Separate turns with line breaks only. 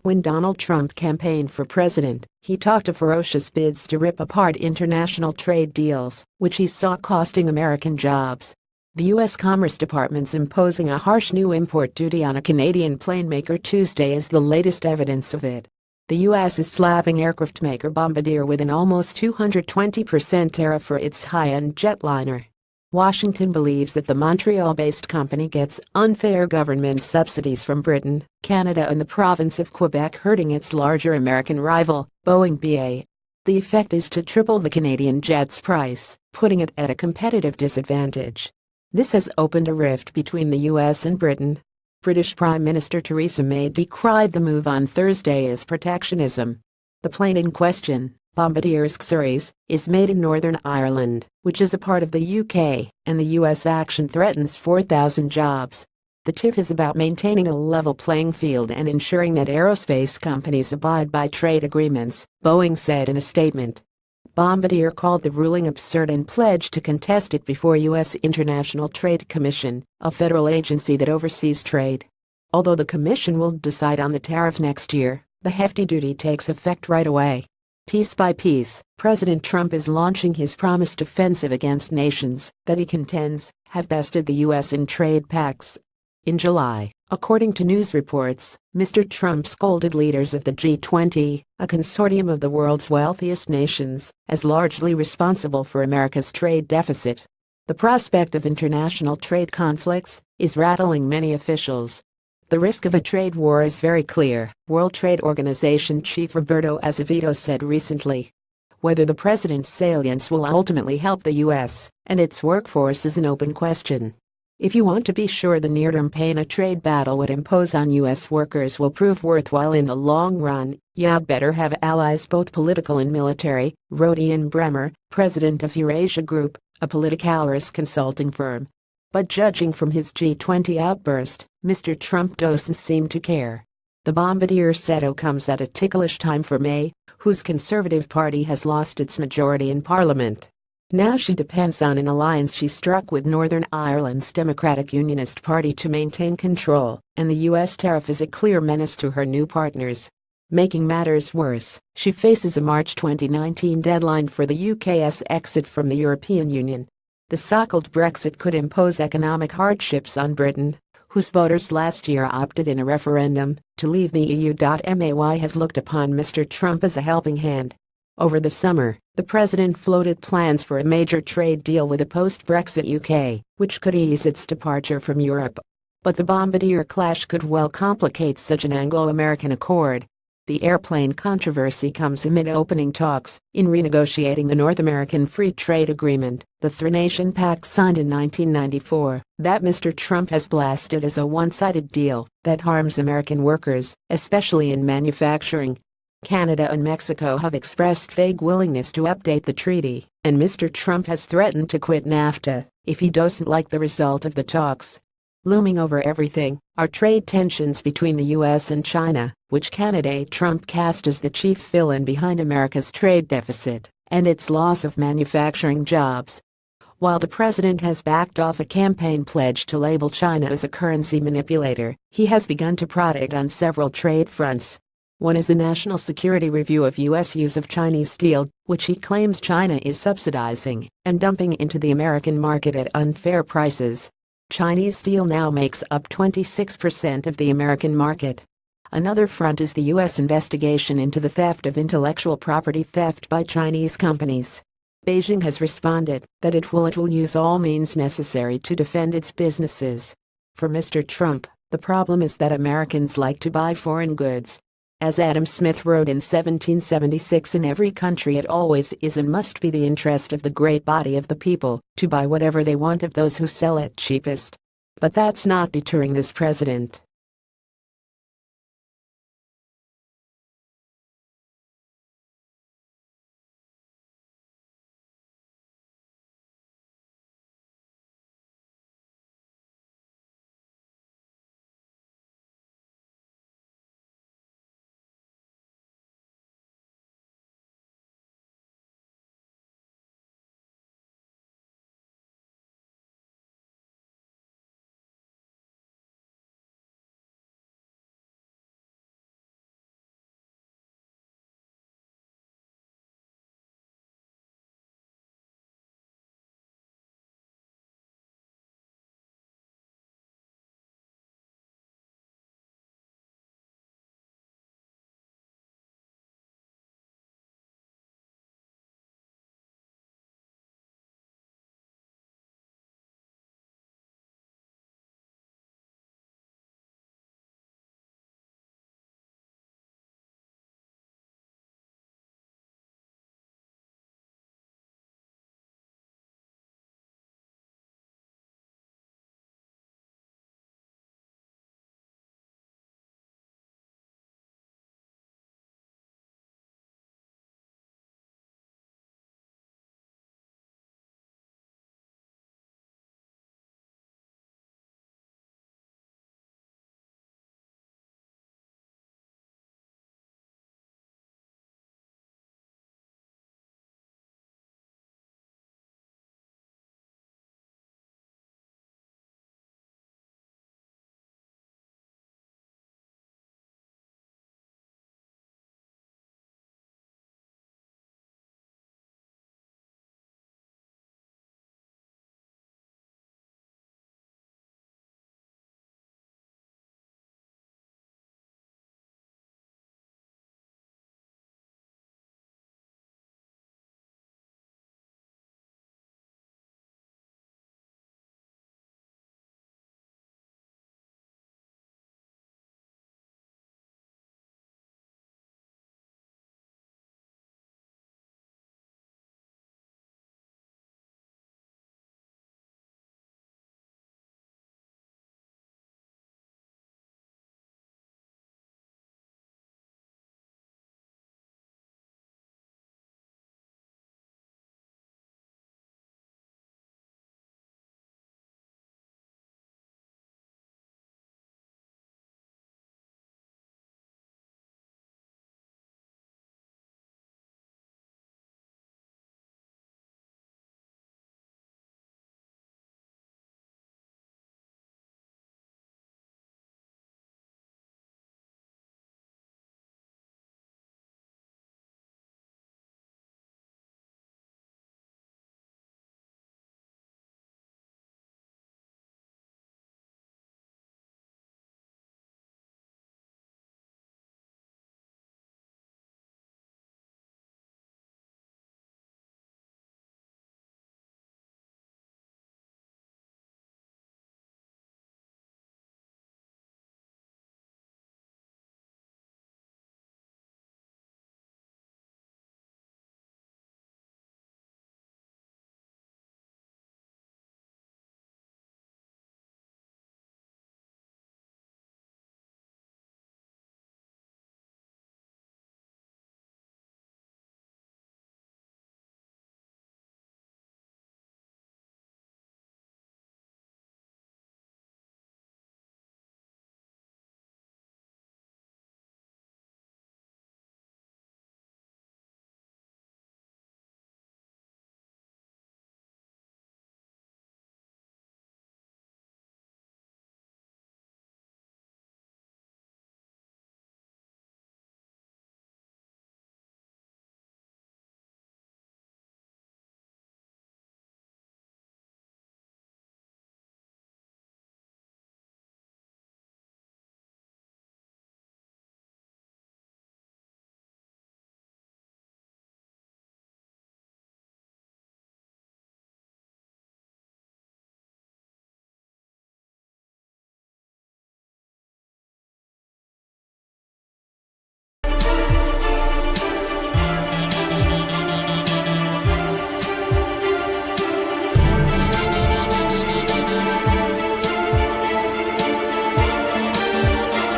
When Donald Trump campaigned for president, he talked of ferocious bids to rip apart international trade deals, which he saw costing American jobs. The U.S. Commerce Department's imposing a harsh new import duty on a Canadian plane maker Tuesday is the latest evidence of it. The U.S. is slapping aircraft maker Bombardier with an almost 220% tariff for its high-end jetliner. Washington believes that the Montreal-based company gets unfair government subsidies from Britain, Canada and the province of Quebec, hurting its larger American rival, Boeing BA. The effect is to triple the Canadian jet's price, putting it at a competitive disadvantage. This has opened a rift between the U.S. and Britain. British Prime Minister Theresa May decried the move on Thursday as protectionism. The plane in question, Bombardier's Xury's, is made in Northern Ireland, which is a part of the UK, and the US action threatens 4,000 jobs. The tiff is about maintaining a level playing field and ensuring that aerospace companies abide by trade agreements, Boeing said in a statement. Bombardier called the ruling absurd and pledged to contest it before U.S. International Trade Commission, a federal agency that oversees trade. Although the commission will decide on the tariff next year, the hefty duty takes effect right away. Piece by piece, President Trump is launching his promised offensive against nations that he contends have bested the U.S. in trade pacts. In July, according to news reports, Mr. Trump scolded leaders of the G20, a consortium of the world's wealthiest nations, as largely responsible for America's trade deficit. The prospect of international trade conflicts is rattling many officials. The risk of a trade war is very clear, World Trade Organization Chief Roberto Azevedo said recently. Whether the president's salience will ultimately help the U.S. and its workforce is an open question. If you want to be sure the near-term pain a trade battle would impose on U.S. workers will prove worthwhile in the long run, you better have allies both political and military, wrote Ian Bremmer, president of Eurasia Group, a Politicalris consulting firm. But judging from his G20 outburst, Mr. Trump doesn't seem to care. The Bombardier settle comes at a ticklish time for May, whose Conservative Party has lost its majority in Parliament. Now she depends on an alliance she struck with Northern Ireland's Democratic Unionist Party to maintain control, and the U.S. tariff is a clear menace to her new partners. Making matters worse, she faces a March 2019 deadline for the UK's exit from the European Union. The so-called Brexit could impose economic hardships on Britain, whose voters last year opted in a referendum to leave the EU. May has looked upon Mr. Trump as a helping hand. Over the summer, the president floated plans for a major trade deal with a post-Brexit UK, which could ease its departure from Europe. But the Bombardier clash could well complicate such an Anglo-American accord. The airplane controversy comes amid opening talks in renegotiating the North American Free Trade Agreement, the three-nation pact signed in 1994, that Mr. Trump has blasted as a one-sided deal that harms American workers, especially in manufacturing. Canada and Mexico have expressed vague willingness to update the treaty, and Mr. Trump has threatened to quit NAFTA if he doesn't like the result of the talks. Looming over everything are trade tensions between the U.S. and China, which candidate Trump cast as the chief villain behind America's trade deficit and its loss of manufacturing jobs. While the president has backed off a campaign pledge to label China as a currency manipulator, he has begun to prod on several trade fronts. One is a national security review of U.S. use of Chinese steel, which he claims China is subsidizing and dumping into the American market at unfair prices. Chinese steel now makes up 26% of the American market. Another front is the U.S. investigation into the theft of intellectual property theft by Chinese companies. Beijing has responded that it will use all means necessary to defend its businesses. For Mr. Trump, the problem is that Americans like to buy foreign goods. As Adam Smith wrote in 1776, in every country it always is and must be the interest of the great body of the people to buy whatever they want of those who sell it cheapest. But that's not deterring this president.